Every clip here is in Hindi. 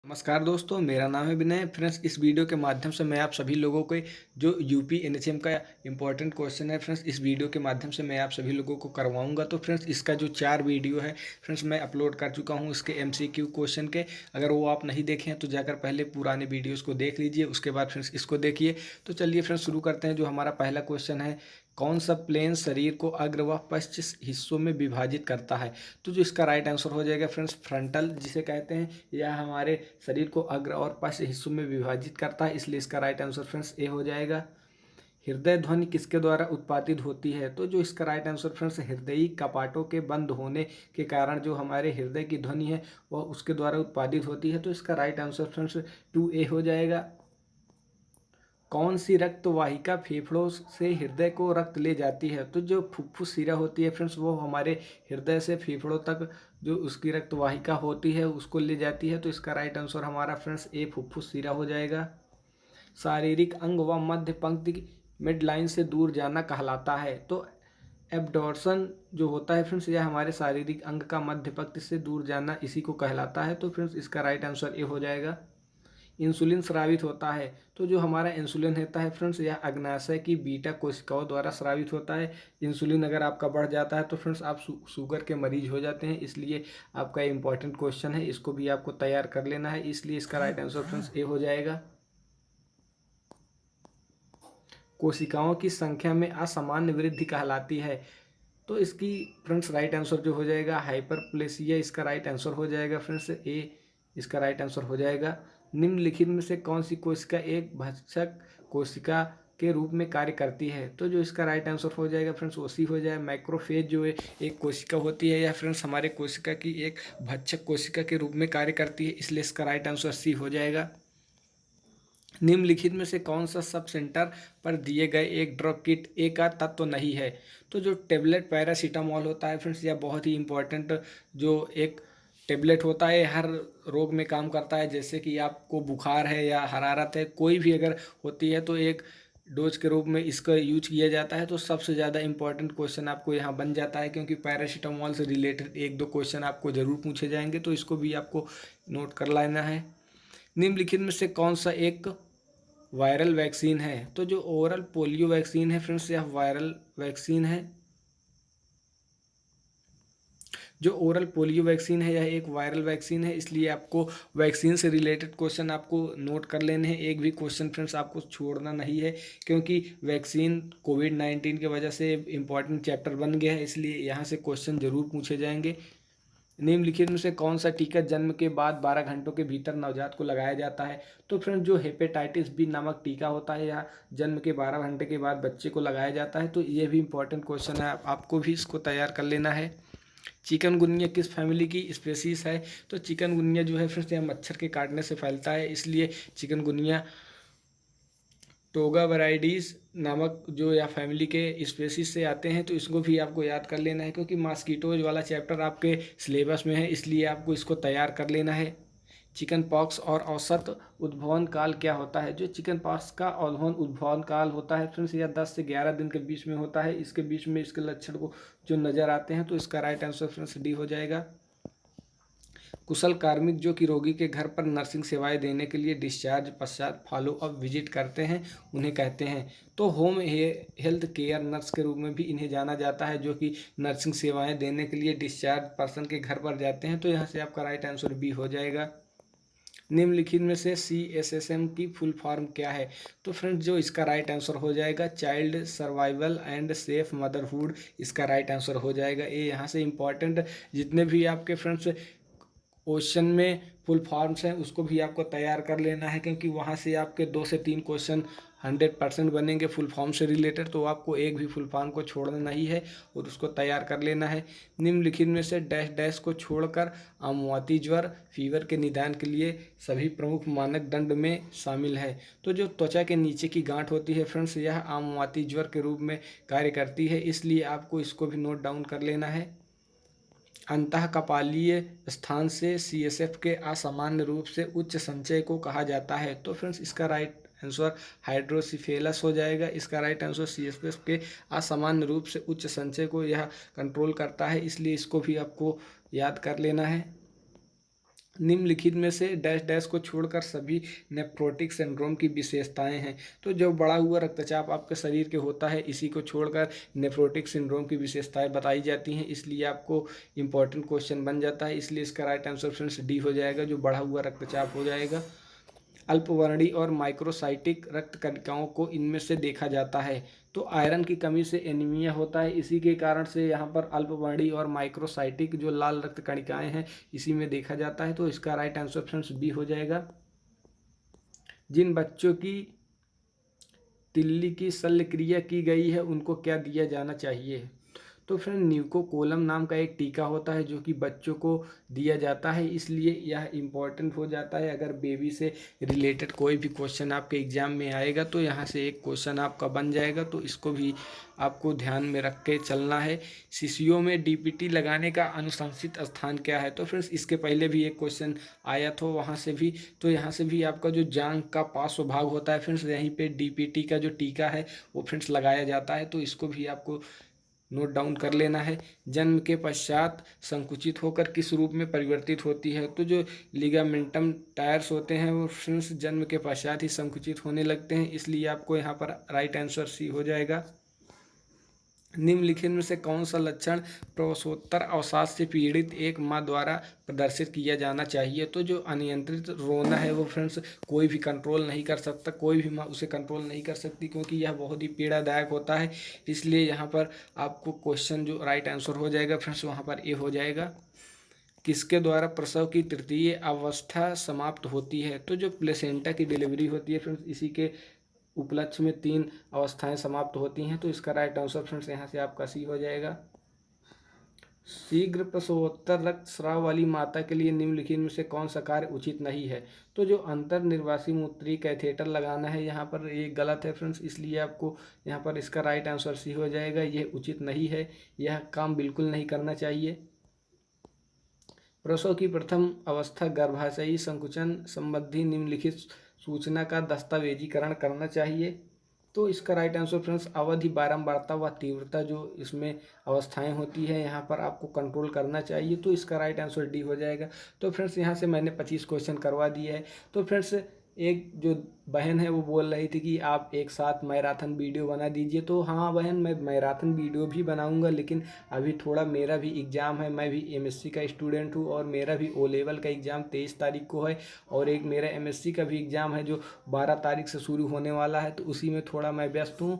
नमस्कार दोस्तों, मेरा नाम है विनय। फ्रेंड्स, इस वीडियो के माध्यम से मैं आप सभी लोगों को जो यूपी एनएचएम का इम्पोर्टेंट क्वेश्चन है फ्रेंड्स, इस वीडियो के माध्यम से मैं आप सभी लोगों को करवाऊंगा। तो फ्रेंड्स, इसका जो 4 वीडियो है फ्रेंड्स मैं अपलोड कर चुका हूं इसके एमसीक्यू क्वेश्चन के। अगर वो आप नहीं देखे हैं तो जाकर पहले पुराने वीडियोज़ को देख लीजिए, उसके बाद फ्रेंड्स इसको देखिए। तो चलिए फ्रेंड्स शुरू करते हैं। जो हमारा पहला क्वेश्चन है, कौन सा प्लेन शरीर को अग्र व पश्च हिस्सों में विभाजित करता है? तो जो इसका राइट आंसर हो जाएगा फ्रेंड्स, फ्रंटल जिसे कहते हैं, यह हमारे शरीर को अग्र और पश्च हिस्सों में विभाजित करता है, इसलिए इसका राइट आंसर फ्रेंड्स ए हो जाएगा। हृदय ध्वनि किसके द्वारा उत्पादित होती है? तो जो इसका राइट आंसर फ्रेंड्स, हृदयी कपाटों के बंद होने के कारण जो हमारे हृदय की ध्वनि है वह उसके द्वारा उत्पादित होती है। तो इसका राइट आंसर फ्रेंड्स 2A हो जाएगा। कौन सी रक्त वाहिका फेफड़ों से हृदय को रक्त ले जाती है? तो जो फुफ्फुस शिरा होती है फ्रेंड्स, वो हमारे हृदय से फेफड़ों तक जो उसकी रक्त वाहिका होती है उसको ले जाती है। तो इसका राइट आंसर हमारा फ्रेंड्स ए फुफ्फुस शिरा हो जाएगा। शारीरिक अंग व मध्य पंक्ति मिड लाइन से दूर जाना कहलाता है। तो एब्डोर्सन जो होता है फ्रेंड्स, यह हमारे शारीरिक अंग का मध्य पंक्ति से दूर जाना इसी को कहलाता है। तो फ्रेंड्स इसका राइट आंसर ए हो जाएगा। इंसुलिन स्रावित होता है। तो जो हमारा इंसुलिन होता है फ्रेंड्स, यह अग्नाशय की बीटा कोशिकाओं द्वारा स्रावित होता है। इंसुलिन अगर आपका बढ़ जाता है तो फ्रेंड्स आप शुगर के मरीज हो जाते हैं, इसलिए आपका इंपॉर्टेंट क्वेश्चन है, इसको भी आपको तैयार कर लेना है, इसलिए इसका राइट आंसर फ्रेंड्स ए हो जाएगा। कोशिकाओं की संख्या में असामान्य वृद्धि कहलाती है। तो इसकी फ्रेंड्स राइट आंसर जो हो जाएगा हाइपरप्लेसिया, इसका राइट आंसर हो जाएगा फ्रेंड्स ए, इसका राइट आंसर हो जाएगा। निम्नलिखित में से कौन सी कोशिका एक भक्षक कोशिका के रूप में कार्य करती है? तो जो इसका राइट आंसर हो जाएगा फ्रेंड्स वो सी हो जाए। मैक्रोफेज जो है एक कोशिका होती है, यह फ्रेंड्स हमारे कोशिका की एक भक्षक कोशिका के रूप में कार्य करती है, इसलिए इसका राइट आंसर सी हो जाएगा। निम्नलिखित में से कौन सा सब सेंटर पर दिए गए एक ड्रग किट ए का तत्व नहीं है? तो जो टेबलेट पैरासीटामॉल होता है फ्रेंड्स, यह बहुत ही इंपॉर्टेंट जो एक टेबलेट होता है, हर रोग में काम करता है। जैसे कि आपको बुखार है या हरारत है, कोई भी अगर होती है तो एक डोज के रूप में इसका यूज किया जाता है। तो सबसे ज़्यादा इंपॉर्टेंट क्वेश्चन आपको यहाँ बन जाता है, क्योंकि पैरासीटामॉल से रिलेटेड एक दो क्वेश्चन आपको ज़रूर पूछे जाएंगे, तो इसको भी आपको नोट कर लेना है। निम्नलिखित में से कौन सा एक वायरल वैक्सीन है? तो जो ओरल पोलियो वैक्सीन है फ्रेंड्स, यह वायरल वैक्सीन है। जो ओरल पोलियो वैक्सीन है यह एक वायरल वैक्सीन है, इसलिए आपको वैक्सीन से रिलेटेड क्वेश्चन आपको नोट कर लेने हैं। एक भी क्वेश्चन फ्रेंड्स आपको छोड़ना नहीं है, क्योंकि वैक्सीन कोविड-19 की वजह से इंपॉर्टेंट चैप्टर बन गया है, इसलिए यहाँ से क्वेश्चन जरूर पूछे जाएंगे। निम्नलिखित में से कौन सा टीका जन्म के बाद 12 घंटों के भीतर नवजात को लगाया जाता है? तो फ्रेंड्स जो हेपेटाइटिस बी नामक टीका होता है यह जन्म के 12 घंटे के बाद बच्चे को लगाया जाता है। तो ये भी इंपॉर्टेंट क्वेश्चन है, आपको भी इसको तैयार कर लेना है। चिकनगुनिया किस फैमिली की स्पेसीज है? तो चिकनगुनिया जो है फ्रेंड्स यह मच्छर के काटने से फैलता है, इसलिए चिकनगुनिया टोगा वैराइडीज नामक जो या फैमिली के स्पेसीज से आते हैं। तो इसको भी आपको याद कर लेना है, क्योंकि मॉस्किटोज वाला चैप्टर आपके सिलेबस में है, इसलिए आपको इसको तैयार कर लेना है। चिकन पॉक्स और औसत उद्भवन काल क्या होता है? जो चिकन पॉक्स का उद्भवन काल होता है फ्रेंड्स, यह 10 से 11 दिन के बीच में होता है। इसके बीच में इसके लक्षण को जो नज़र आते हैं, तो इसका राइट आंसर फ्रेंड्स डी हो जाएगा। कुशल कार्मिक जो कि रोगी के घर पर नर्सिंग सेवाएं देने के लिए डिस्चार्ज पश्चात फॉलो अप विजिट करते हैं, उन्हें कहते हैं। तो होम हेल्थ केयर नर्स के रूप में भी इन्हें जाना जाता है, जो कि नर्सिंग सेवाएं देने के लिए डिस्चार्ज पर्सन के घर पर जाते हैं। तो यहाँ से आपका राइट आंसर बी हो जाएगा। निम्नलिखित में से CSSM की फुल फॉर्म क्या है? तो फ्रेंड्स जो इसका राइट आंसर हो जाएगा child survival and safe motherhood, इसका राइट आंसर हो जाएगा ए। यहाँ से इंपॉर्टेंट जितने भी आपके फ्रेंड्स क्वेश्चन में फुल फॉर्म्स हैं उसको भी आपको तैयार कर लेना है, क्योंकि वहाँ से आपके 2 से 3 क्वेश्चन 100% बनेंगे फुल फॉर्म से रिलेटेड। तो आपको एक भी फुल फॉर्म को छोड़ना नहीं है और उसको तैयार कर लेना है। निम्नलिखित में से डैश डैश को छोड़कर अमवाती ज्वर फीवर के निदान के लिए सभी प्रमुख मानक दंड में शामिल है। तो जो त्वचा के नीचे की गांठ होती है फ्रेंड्स, यह अमवाती ज्वर के रूप में कार्य करती है, इसलिए आपको इसको भी नोट डाउन कर लेना है। अंतःकपालीय स्थान से CSF के असामान्य रूप से उच्च संचय को कहा जाता है। तो फ्रेंड्स इसका राइट आंसर हाइड्रोसिफेलस हो जाएगा। इसका राइट आंसर CSF के असामान्य रूप से उच्च संचय को यह कंट्रोल करता है, इसलिए इसको भी आपको याद कर लेना है। निम्नलिखित में से डैश डैश को छोड़कर सभी नेफ्रोटिक सिंड्रोम की विशेषताएं हैं। तो जो बढ़ा हुआ रक्तचाप आपके शरीर के होता है, इसी को छोड़कर नेफ्रोटिक सिंड्रोम की विशेषताएं बताई जाती हैं, इसलिए आपको इंपॉर्टेंट क्वेश्चन बन जाता है। इसलिए इसका राइट आंसर फ्रेंड्स डी हो जाएगा, जो बढ़ा हुआ रक्तचाप हो जाएगा। अल्पवर्णी और माइक्रोसाइटिक रक्त कणिकाओं को इनमें से देखा जाता है। तो आयरन की कमी से एनीमिया होता है, इसी के कारण से यहाँ पर अल्पवर्णी और माइक्रोसाइटिक जो लाल रक्त कणिकाएं हैं इसी में देखा जाता है। तो इसका राइट आंसर फ्रेंड्स बी हो जाएगा। जिन बच्चों की तिल्ली की शल्य क्रिया की गई है उनको क्या दिया जाना चाहिए? तो फ्रेंड न्यूकोकोलम नाम का एक टीका होता है जो कि बच्चों को दिया जाता है, इसलिए यह इम्पॉर्टेंट हो जाता है। अगर बेबी से रिलेटेड कोई भी क्वेश्चन आपके एग्जाम में आएगा तो यहाँ से एक क्वेश्चन आपका बन जाएगा, तो इसको भी आपको ध्यान में रख के चलना है। शिशुओं में डीपीटी लगाने का अनुशंसित स्थान क्या है? तो फ्रेंड्स इसके पहले भी एक क्वेश्चन आया था वहाँ से भी, तो यहाँ से भी आपका जो जांघ का पार्श्व भाग होता है फ्रेंड्स, यहीं पे डीपीटी का जो टीका है वो फ्रेंड्स लगाया जाता है, तो इसको भी आपको नोट डाउन कर लेना है। जन्म के पश्चात संकुचित होकर किस रूप में परिवर्तित होती है? तो जो लिगामेंटम टायर्स होते हैं वो फ्रेंड्स जन्म के पश्चात ही संकुचित होने लगते हैं, इसलिए आपको यहाँ पर राइट आंसर सी हो जाएगा। निम्नलिखित में से कौन सा लक्षण प्रसवोत्तर अवसाद से पीड़ित एक माँ द्वारा प्रदर्शित किया जाना चाहिए? तो जो अनियंत्रित रोना है वो फ्रेंड्स कोई भी कंट्रोल नहीं कर सकता, कोई भी माँ उसे कंट्रोल नहीं कर सकती, क्योंकि यह बहुत ही पीड़ादायक होता है। इसलिए यहाँ पर आपको क्वेश्चन जो राइट आंसर हो जाएगा फ्रेंड्स वहाँ पर ए हो जाएगा। किसके द्वारा प्रसव की तृतीय अवस्था समाप्त होती है? तो जो प्लेसेंटा की डिलीवरी होती है फ्रेंड्स, इसी के उपलक्ष्य में 3 अवस्थाएं समाप्त होती हैं, तो इसका राइट आंसर फ्रेंड्स यहाँ से आपका सी हो जाएगा। शीघ्र प्रसवोत्तर रक्तस्राव वाली माता के लिए निम्नलिखित में से कौन सा कार्य उचित नहीं है? तो जो अंतर निर्वासी मूत्री कैथेटर लगाना है यहाँ पर ये गलत है फ्रेंड्स, इसलिए आपको यहाँ पर इसका राइट आंसर सी हो जाएगा, यह उचित नहीं है, यह काम बिल्कुल नहीं करना चाहिए। प्रसव की प्रथम अवस्था गर्भाशयी संकुचन संबंधी निम्नलिखित सूचना का दस्तावेजीकरण करना चाहिए। तो इसका राइट आंसर फ्रेंड्स अवधि, बारंबारता व तीव्रता जो इसमें अवस्थाएं होती है यहाँ पर आपको कंट्रोल करना चाहिए, तो इसका राइट आंसर डी हो जाएगा। तो फ्रेंड्स यहाँ से मैंने 25 क्वेश्चन करवा दिए है। तो फ्रेंड्स एक जो बहन है वो बोल रही थी कि आप एक साथ मैराथन वीडियो बना दीजिए, तो हाँ बहन मैं मैराथन वीडियो भी बनाऊंगा, लेकिन अभी थोड़ा मेरा भी एग्ज़ाम है, मैं भी एमएससी का स्टूडेंट हूँ और मेरा भी ओ लेवल का एग्ज़ाम 23 तारीख को है, और एक मेरा एमएससी का भी एग्ज़ाम है जो 12 तारीख से शुरू होने वाला है, तो उसी में थोड़ा मैं व्यस्त हूँ।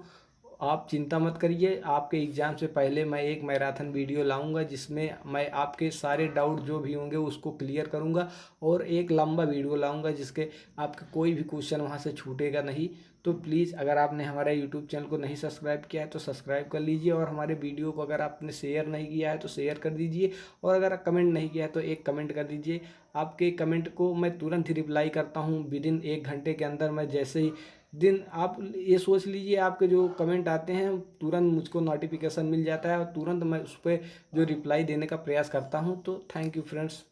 आप चिंता मत करिए, आपके एग्ज़ाम से पहले मैं एक मैराथन वीडियो लाऊंगा जिसमें मैं आपके सारे डाउट जो भी होंगे उसको क्लियर करूंगा, और एक लंबा वीडियो लाऊंगा जिसके आपका कोई भी क्वेश्चन वहां से छूटेगा नहीं। तो प्लीज़ अगर आपने हमारे यूट्यूब चैनल को नहीं सब्सक्राइब किया है तो सब्सक्राइब कर लीजिए, और हमारे वीडियो को अगर आपने शेयर नहीं किया है तो शेयर कर दीजिए, और अगर कमेंट नहीं किया है तो एक कमेंट कर दीजिए। आपके कमेंट को मैं तुरंत ही रिप्लाई करता हूँ, विदिन 1 घंटे के अंदर। मैं जैसे ही दिन आप ये सोच लीजिए आपके जो कमेंट आते हैं तुरंत मुझको नोटिफिकेशन मिल जाता है और तुरंत मैं उस पर जो रिप्लाई देने का प्रयास करता हूँ। तो थैंक यू फ्रेंड्स।